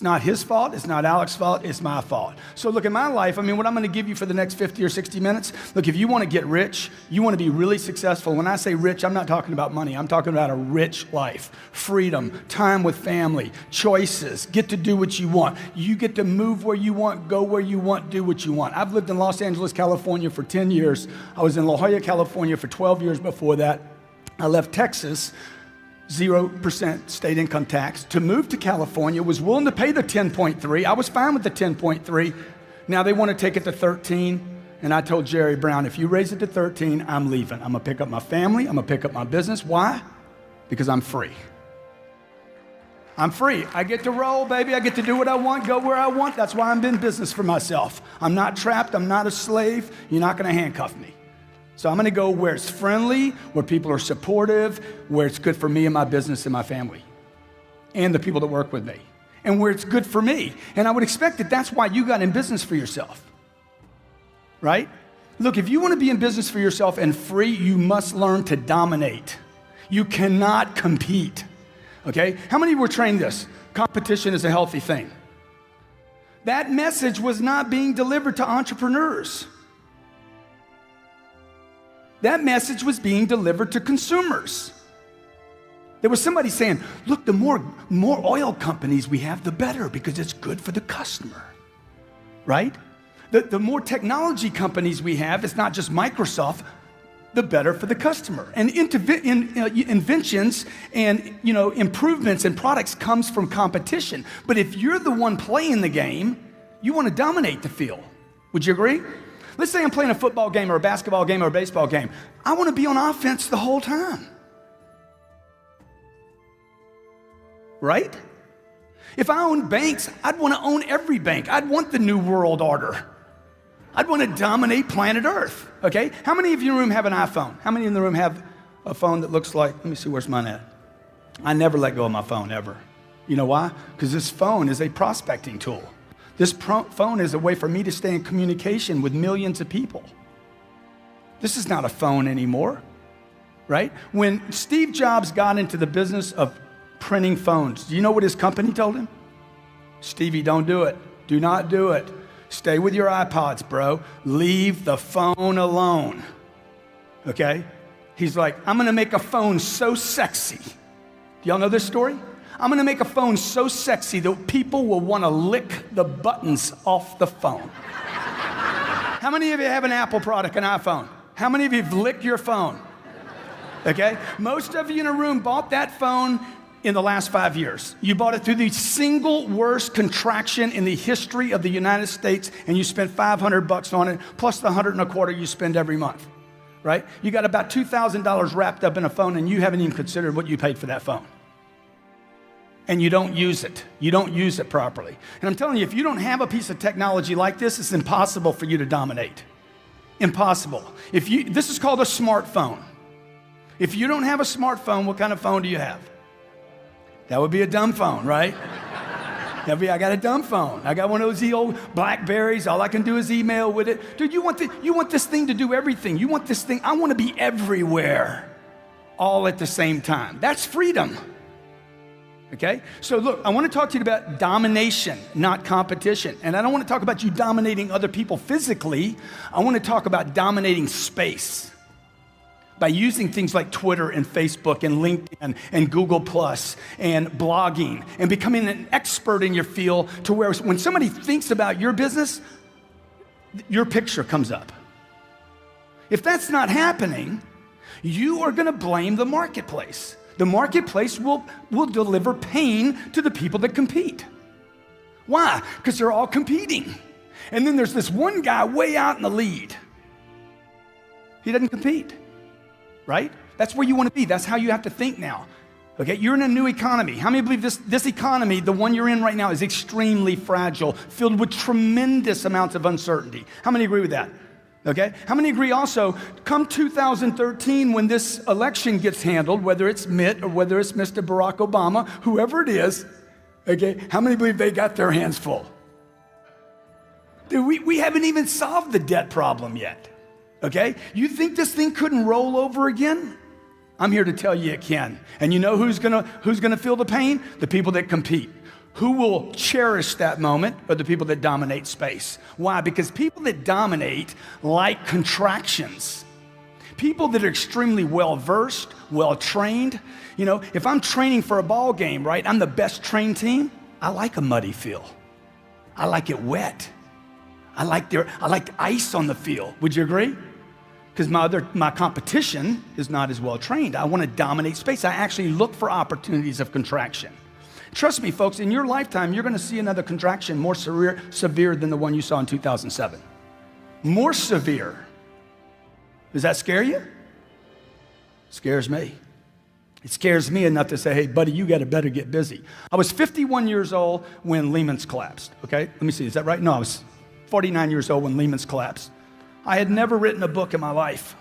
It's not his fault. It's not Alex's fault. It's my fault. So look, at my life, what I'm going to give you for the next 50 or 60 minutes, look, if you want to get rich, you want to be really successful. When I say rich, I'm not talking about money. I'm talking about a rich life, freedom, time with family, choices, get to do what you want. You get to move where you want, go where you want, do what you want. I've lived in Los Angeles, California for 10 years. I was in La Jolla, California for 12 years before that. I left Texas, 0% state income tax, to move to California, was willing to pay the 10.3. I was fine with the 10.3. Now they want to take it to 13. And I told Jerry Brown, if you raise it to 13, I'm leaving. I'm going to pick up my family. I'm going to pick up my business. Why? Because I'm free. I'm free. I get to roll, baby. I get to do what I want, go where I want. That's why I'm in business for myself. I'm not trapped. I'm not a slave. You're not going to handcuff me. So I'm going to go where it's friendly, where people are supportive, where it's good for me and my business and my family and the people that work with me, and where it's good for me. And I would expect that that's why you got in business for yourself, right? Look, if you want to be in business for yourself and free, you must learn to dominate. You cannot compete, okay? How many were trained this? Competition is a healthy thing. That message was not being delivered to entrepreneurs. That message was being delivered to consumers. There was somebody saying, look, the more oil companies we have, the better, because it's good for the customer, right? The more technology companies we have, it's not just Microsoft, the better for the customer. And inventions and improvements in products comes from competition. But if you're the one playing the game, you want to dominate the field. Would you agree? Let's say I'm playing a football game or a basketball game or a baseball game. I want to be on offense the whole time. Right? If I owned banks, I'd want to own every bank. I'd want the new world order. I'd want to dominate planet Earth. Okay? How many of you in the room have an iPhone? How many in the room have a phone that looks like, let me see, where's mine at? I never let go of my phone, ever. You know why? Because this phone is a prospecting tool. This phone is a way for me to stay in communication with millions of people. This is not a phone anymore, right? When Steve Jobs got into the business of printing phones, do you know what his company told him? Stevie, don't do it. Do not do it. Stay with your iPods, bro. Leave the phone alone, okay? He's like, I'm going to make a phone so sexy. Do y'all know this story? I'm going to make a phone so sexy that people will want to lick the buttons off the phone. How many of you have an Apple product, an iPhone? How many of you have licked your phone? Okay? Most of you in a room bought that phone in the last 5 years. You bought it through the single worst contraction in the history of the United States, and you spent $500 on it, plus the $125 you spend every month, right? You got about $2,000 wrapped up in a phone, and you haven't even considered what you paid for that phone. And you don't use it. You don't use it properly. And I'm telling you, if you don't have a piece of technology like this, it's impossible for you to dominate. Impossible. This is called a smartphone. If you don't have a smartphone, what kind of phone do you have? That would be a dumb phone, right? I got a dumb phone. I got one of those old Blackberries. All I can do is email with it. Dude, you want this thing to do everything. You want this thing, I want to be everywhere, all at the same time. That's freedom. Okay? So look, I want to talk to you about domination, not competition. And I don't want to talk about you dominating other people physically. I want to talk about dominating space by using things like Twitter and Facebook and LinkedIn and Google Plus and blogging and becoming an expert in your field to where when somebody thinks about your business, your picture comes up. If that's not happening, you are going to blame the marketplace. The marketplace will deliver pain to the people that compete. Why? Because they're all competing. And then there's this one guy way out in the lead. He doesn't compete, right? That's where you want to be. That's how you have to think now. Okay, you're in a new economy. How many believe this economy, the one you're in right now, is extremely fragile, filled with tremendous amounts of uncertainty? How many agree with that? Okay? How many agree also, come 2013, when this election gets handled, whether it's Mitt or whether it's Mr. Barack Obama, whoever it is, okay, how many believe they got their hands full? Dude, we haven't even solved the debt problem yet, okay? You think this thing couldn't roll over again? I'm here to tell you it can. And you know who's gonna feel the pain? The people that compete. Who will cherish that moment are the people that dominate space. Why? Because people that dominate like contractions. People that are extremely well-versed, well-trained. You know, if I'm training for a ball game, right, I'm the best trained team, I like a muddy field. I like it wet. I like ice on the field. Would you agree? Because my competition is not as well-trained. I want to dominate space. I actually look for opportunities of contraction. Trust me, folks, in your lifetime, you're going to see another contraction more severe than the one you saw in 2007. More severe. Does that scare you? It scares me. It scares me enough to say, hey, buddy, you got to better get busy. I was 51 years old when Lehman's collapsed, okay? Let me see, is that right? No, I was 49 years old when Lehman's collapsed. I had never written a book in my life.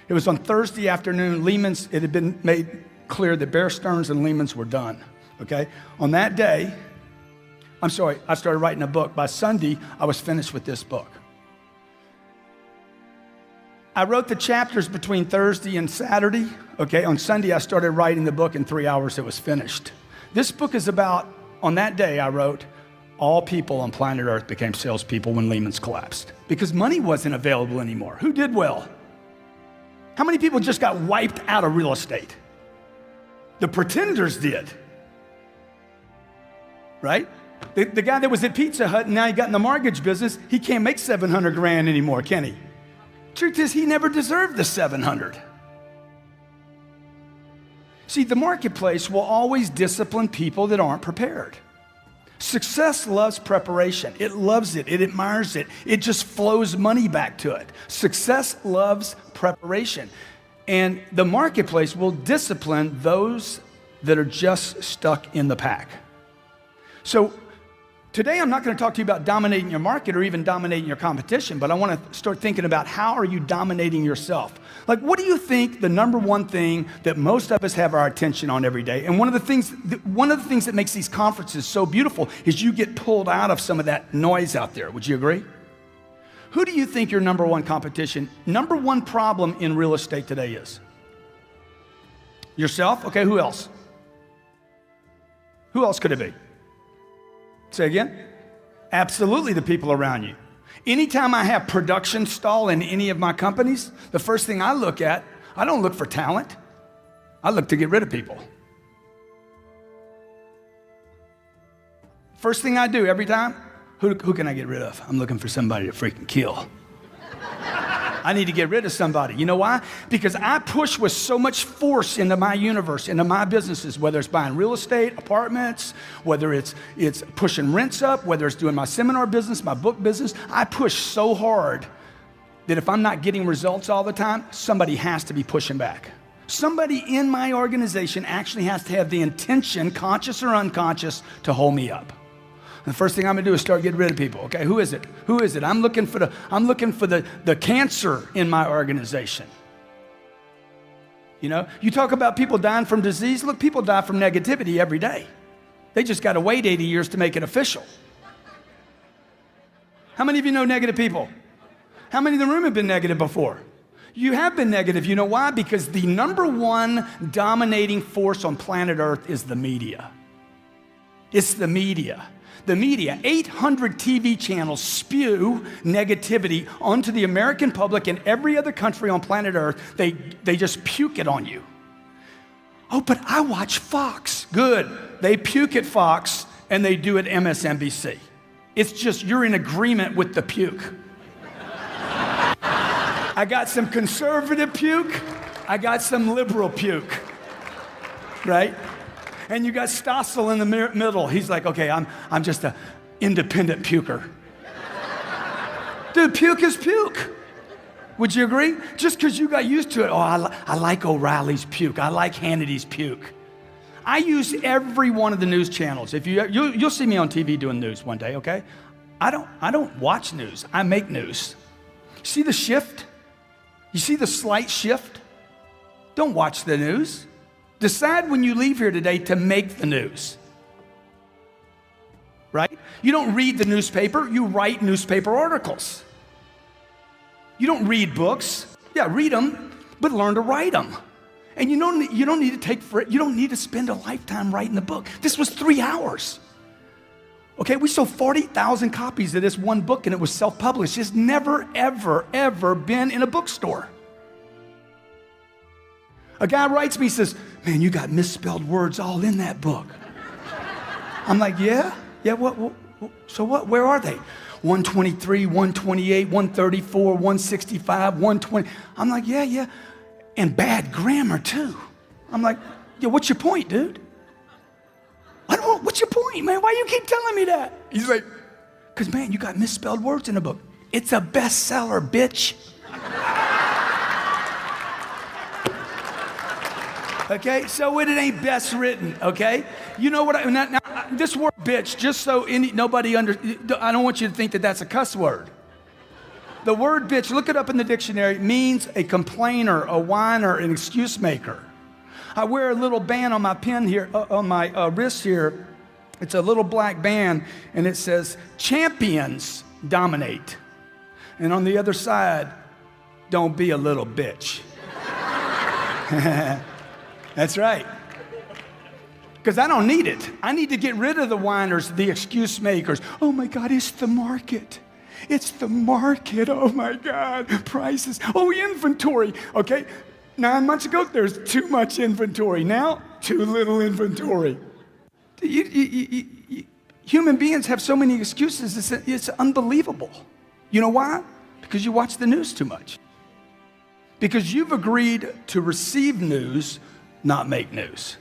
It was on Thursday afternoon. It had been made clear that Bear Stearns and Lehman's were done. Okay? On that day, I started writing a book. By Sunday, I was finished with this book. I wrote the chapters between Thursday and Saturday. Okay? On Sunday, I started writing the book. In 3 hours, it was finished. This book is about, on that day, I wrote, all people on planet Earth became salespeople when Lehman's collapsed because money wasn't available anymore. Who did well? How many people just got wiped out of real estate? The pretenders did. Right? The guy that was at Pizza Hut and now he got in the mortgage business, he can't make $700,000 anymore, can he? Truth is, he never deserved the 700. See, the marketplace will always discipline people that aren't prepared. Success loves preparation. It loves it. It admires it. It just flows money back to it. Success loves preparation. And the marketplace will discipline those that are just stuck in the pack. So today I'm not going to talk to you about dominating your market or even dominating your competition, but I want to start thinking about how are you dominating yourself? Like, what do you think the number one thing that most of us have our attention on every day? And one of the things that makes these conferences so beautiful is you get pulled out of some of that noise out there. Would you agree? Who do you think your number one competition, number one problem in real estate today is? Yourself? Okay, who else? Who else could it be? Say again? Absolutely the people around you. Anytime I have production stall in any of my companies, the first thing I look at, I don't look for talent. I look to get rid of people. First thing I do every time, who can I get rid of? I'm looking for somebody to freaking kill. I need to get rid of somebody. You know why? Because I push with so much force into my universe, into my businesses, whether it's buying real estate, apartments, whether it's pushing rents up, whether it's doing my seminar business, my book business. I push so hard that if I'm not getting results all the time, somebody has to be pushing back. Somebody in my organization actually has to have the intention, conscious or unconscious, to hold me up. The first thing I'm gonna do is start getting rid of people. Okay, who is it? Who is it? I'm looking for the cancer in my organization. You know, you talk about people dying from disease. Look, people die from negativity every day. They just got to wait 80 years to make it official. How many of you know negative people? How many in the room have been negative before? You have been negative. You know why? Because the number one dominating force on planet Earth is the media. It's the media. The media, 800 TV channels spew negativity onto the American public and every other country on planet Earth. They just puke it on you. Oh, but I watch Fox. Good. They puke at Fox and they do it MSNBC. It's just you're in agreement with the puke. I got some conservative puke. I got some liberal puke. Right? And you got Stossel in the middle. He's like, okay, I'm just an independent puker. Dude, puke is puke. Would you agree? Just because you got used to it. Oh, I like O'Reilly's puke. I like Hannity's puke. I use every one of the news channels. If you'll see me on TV doing news one day, okay? I don't watch news. I make news. See the shift? You see the slight shift? Don't watch the news. Decide when you leave here today to make the news. Right? You don't read the newspaper, you write newspaper articles. You don't read books. Yeah, read them, but learn to write them. And you don't need to spend a lifetime writing the book. This was 3 hours. Okay, we sold 40,000 copies of this one book, and it was self-published. It's never, ever, ever been in a bookstore. A guy writes me, says, man, you got misspelled words all in that book. I'm like, yeah, what, so what, where are they? 123, 128, 134, 165, 120. I'm like, yeah, and bad grammar too. I'm like, yeah, what's your point, dude? What's your point, man? Why you keep telling me that? He's like, because, man, you got misspelled words in the book. It's a bestseller, bitch. Okay, so it ain't best written, okay? You know what, now, this word bitch, just so nobody I don't want you to think that that's a cuss word. The word bitch, look it up in the dictionary, means a complainer, a whiner, an excuse maker. I wear a little band on my pin here, on my wrist here. It's a little black band, and it says, champions dominate. And on the other side, don't be a little bitch. That's right. Because I don't need it. I need to get rid of the whiners, the excuse makers. Oh my God, it's the market. It's the market. Oh my God, prices. Oh, inventory. Okay, 9 months ago, there's too much inventory. Now, too little inventory. Human beings have so many excuses, it's unbelievable. You know why? Because you watch the news too much. Because you've agreed to receive news, not make news.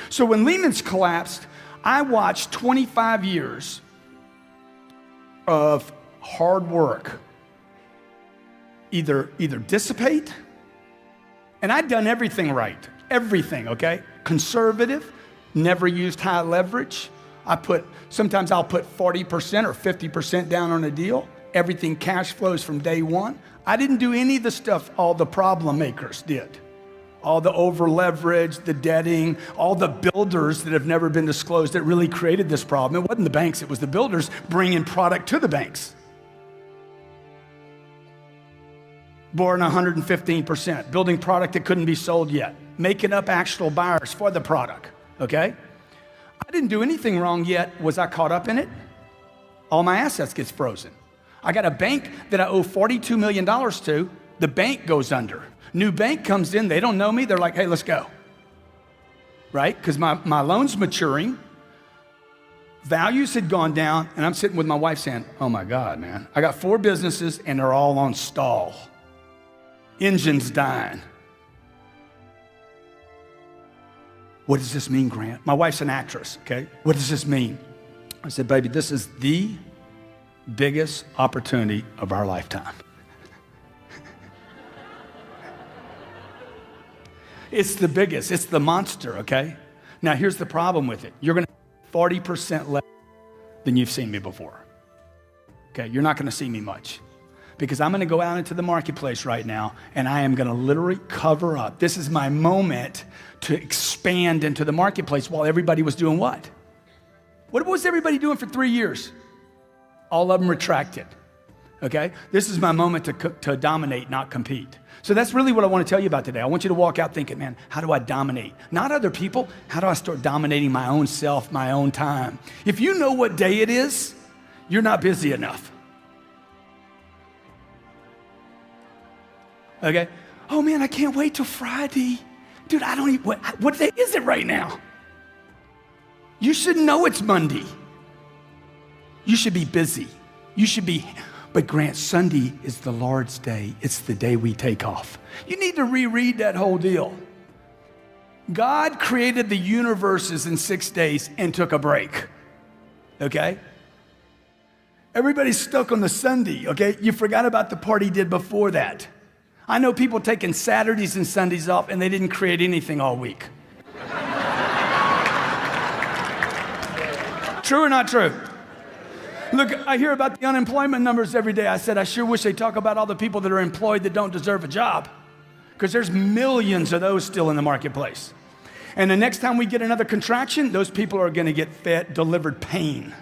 So when Lehman's collapsed, I watched 25 years of hard work either dissipate, and I'd done everything right. Everything, okay? Conservative, never used high leverage. Sometimes I'll put 40% or 50% down on a deal. Everything cash flows from day one. I didn't do any of the stuff all the problem makers did. All the over leverage, the debting, all the builders that have never been disclosed that really created this problem. It wasn't the banks, it was the builders bringing product to the banks. Borrowing 115%, building product that couldn't be sold yet, making up actual buyers for the product, okay? I didn't do anything wrong yet. Was I caught up in it? All my assets gets frozen. I got a bank that I owe $42 million to. The bank goes under. New bank comes in. They don't know me. They're like, hey, let's go. Right? Because my loan's maturing. Values had gone down. And I'm sitting with my wife saying, oh, my God, man. I got 4 businesses, and they're all on stall. Engine's dying. What does this mean, Grant? My wife's an actress, okay? What does this mean? I said, baby, this is the biggest opportunity of our lifetime. It's the biggest. It's the monster, okay? Now, here's the problem with it. You're going to have 40% less than you've seen me before. Okay? You're not going to see me much. Because I'm going to go out into the marketplace right now, and I am going to literally cover up. This is my moment to expand into the marketplace while everybody was doing what? What was everybody doing for 3 years? All of them retracted, okay? This is my moment to dominate, not compete. So that's really what I want to tell you about today. I want you to walk out thinking, man, how do I dominate? Not other people. How do I start dominating my own self, my own time? If you know what day it is, you're not busy enough. Okay? Oh, man, I can't wait till Friday. Dude, I don't even, what day is it right now? You should know it's Monday. You should be busy. You should be, but Grant, Sunday is the Lord's day. It's the day we take off. You need to reread that whole deal. God created the universes in 6 days and took a break. Okay? Everybody's stuck on the Sunday, okay? You forgot about the part he did before that. I know people taking Saturdays and Sundays off and they didn't create anything all week. True or not true? Look, I hear about the unemployment numbers every day. I said, I sure wish they'd talk about all the people that are employed that don't deserve a job. Because there's millions of those still in the marketplace. And the next time we get another contraction, those people are going to get delivered pain.